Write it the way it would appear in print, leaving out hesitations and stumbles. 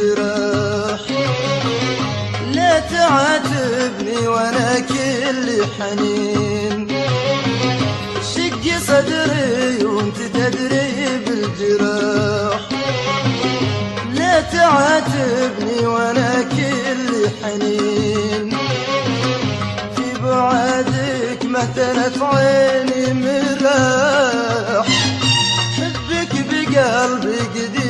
بالجراح. لا تعاتبني وانا كل حنين، شق صدري وانت تدري بالجراح. لا تعاتبني وانا كل حنين، في بعادك مهتنت عيني مراح. حبك بقلبي قديم